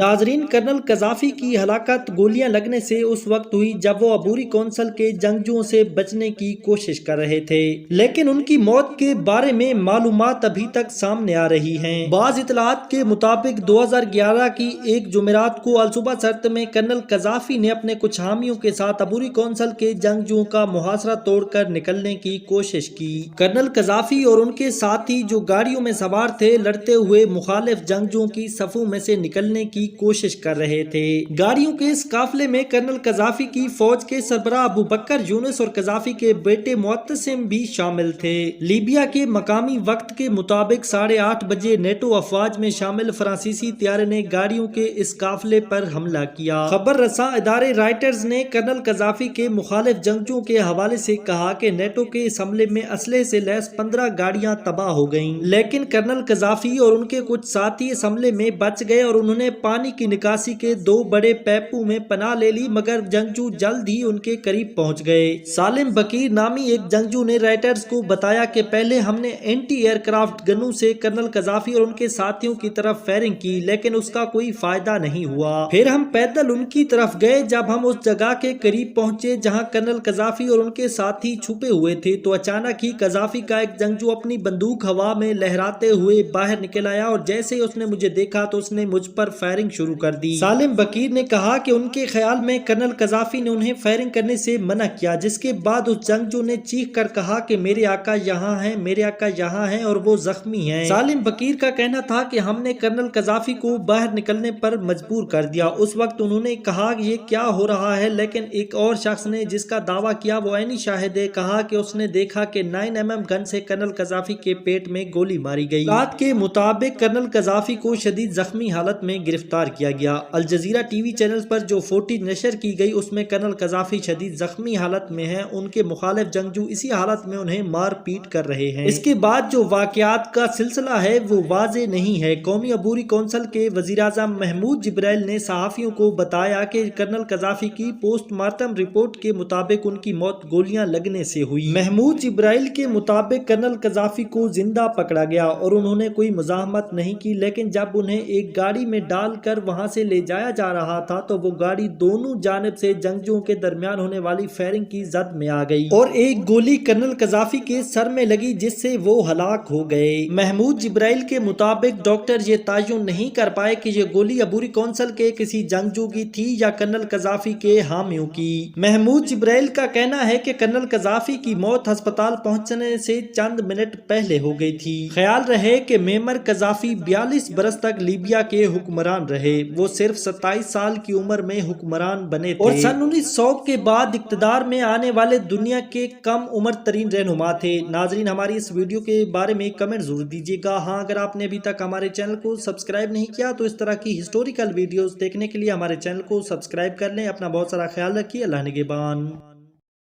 नाजरीन, कर्नल कज़ाफ़ी की हलाकत गोलियां लगने से उस वक्त हुई जब वो अबूरी कौंसल के जंगजुओं से बचने की कोशिश कर रहे थे, लेकिन उनकी मौत के बारे में मालूमात अभी तक सामने आ रही हैं। बाज़ इतलात के मुताबिक 2011 की एक जुमेरात को अलसुबह सर्त में कर्नल कज़ाफ़ी ने अपने कुछ हामियों के साथ अबूरी कौंसल के जंगजुओं का मुहासरा तोड़कर निकलने की कोशिश की। कर्नल कज़ाफ़ी और उनके साथी जो गाड़ियों में सवार थे, लड़ते हुए मुखालिफ जंगजुओं की सफों में से निकलने की कोशिश कर रहे थे। गाड़ियों के इस काफिले में कर्नल कज़ाफ़ी की फौज के सरबराह अबू बकर यूनुस और कज़ाफ़ी के बेटे मुअत्तसिम भी शामिल थे। लीबिया के मकामी वक्त के मुताबिक 8:30 बजे नेटो अफवाज में शामिल फ्रांसीसी तैयारे ने गाड़ियों के इस काफिले पर हमला किया। खबर रसा इदारे राइटर्स ने कर्नल कज़ाफ़ी के मुखालिफ जंगजुओं के हवाले से कहा कि नेटो के इस हमले में असले से लैस 15 गाड़ियां तबाह हो गयीं, लेकिन कर्नल कज़ाफ़ी और उनके कुछ साथी इस हमले में बच गए और उन्होंने पानी की निकासी के 2 बड़े पैपू में पनाह ले ली, मगर जंगजू जल्द ही उनके करीब पहुंच गए। सालिम बकीर नामी एक जंगजू ने राइटर्स को बताया कि पहले हमने एंटी एयरक्राफ्ट गनों से कर्नल कज़ाफ़ी और उनके साथियों की तरफ फायरिंग की, लेकिन उसका कोई फायदा नहीं हुआ। फिर हम पैदल उनकी तरफ गए। जब हम उस जगह के करीब पहुंचे जहां कर्नल कज़ाफ़ी और उनके साथी छुपे हुए थे, तो अचानक ही कज़ाफ़ी का एक जंगजू अपनी बंदूक हवा में लहराते हुए बाहर निकल आया और जैसे ही उसने मुझे देखा तो उसने मुझ पर फायरिंग शुरू कर दी। सालिम बकीर ने कहा कि उनके ख्याल में कर्नल कज़ाफ़ी ने उन्हें फायरिंग करने से मना किया, जिसके बाद उस जंगजू ने चीख कर कहा कि मेरे आका यहाँ हैं, मेरे आका यहाँ हैं और वो जख्मी हैं। सालिम बकीर का कहना था कि हमने कर्नल कज़ाफ़ी को बाहर निकलने पर मजबूर कर दिया। उस वक्त उन्होंने कहा ये क्या हो रहा है, लेकिन एक और शख्स ने जिसका दावा किया वो ऐनी शाहिद है, कहा कि उसने देखा कि 9mm गन से कर्नल कज़ाफ़ी के पेट में गोली मारी गई। रात के मुताबिक कर्नल कज़ाफ़ी को शदीद जख्मी हालत में गिरफ्तार किया गया। अल जज़ीरा टीवी चैनल पर जो फुटेज नशर की गई उसमें कर्नल कज़ाफ़ी शदीद जख्मी हालत में हैं। उनके मुखालिफ जंगजू इसी हालत में उन्हें मार पीट कर रहे हैं। इसके बाद जो वाक़यात का सिलसिला है वो वाज़े नहीं है। कौमी अबूरी कौंसल के वज़ीर-ए-आज़म महमूद जिब्राइल ने सहाफ़ियों को बताया कि कर्नल कज़ाफ़ी की पोस्टमार्टम रिपोर्ट के मुताबिक उनकी मौत गोलियां लगने से हुई। महमूद जिब्राइल के मुताबिक कर्नल कज़ाफ़ी को जिंदा पकड़ा गया और उन्होंने कोई मुज़ाहमत नहीं की, लेकिन जब उन्हें एक गाड़ी में डालकर वहां से ले जाया जा रहा था तो वो गाड़ी दोनों जानिब से जंगजुओं के दरमियान होने वाली फायरिंग की जद में आ गई और एक गोली कर्नल कज़ाफ़ी के सर में लगी, जिससे वो हलाक हो गए। महमूद जिब्राइल के मुताबिक डॉक्टर ये तयन नहीं कर पाए कि ये गोली अबूरी कौंसल के किसी जंगजू की थी या कर्नल कज़ाफ़ी के हामियों की। महमूद जिब्राइल का कहना है कि कर्नल कज़ाफ़ी की मौत अस्पताल पहुंचने से चंद मिनट पहले हो गई थी। ख्याल रहे कि मेमर कज़ाफ़ी 42 बरस तक लीबिया के हुक्मरान रहे। वो सिर्फ 27 साल की उम्र में हुक्मरान बने थे और सन 1900 के बाद इक़्तिदार में आने वाले दुनिया के कम उम्र तरीन रहनुमा थे। नाजरीन, हमारी इस वीडियो के बारे में कमेंट जरूर दीजिएगा। हाँ, अगर आपने अभी तक हमारे चैनल को सब्सक्राइब नहीं किया तो इस तरह की हिस्टोरिकल वीडियोस देखने के लिए हमारे चैनल को सब्सक्राइब कर लें। अपना बहुत सारा ख्याल रखिए। अल्लाह निगहबान।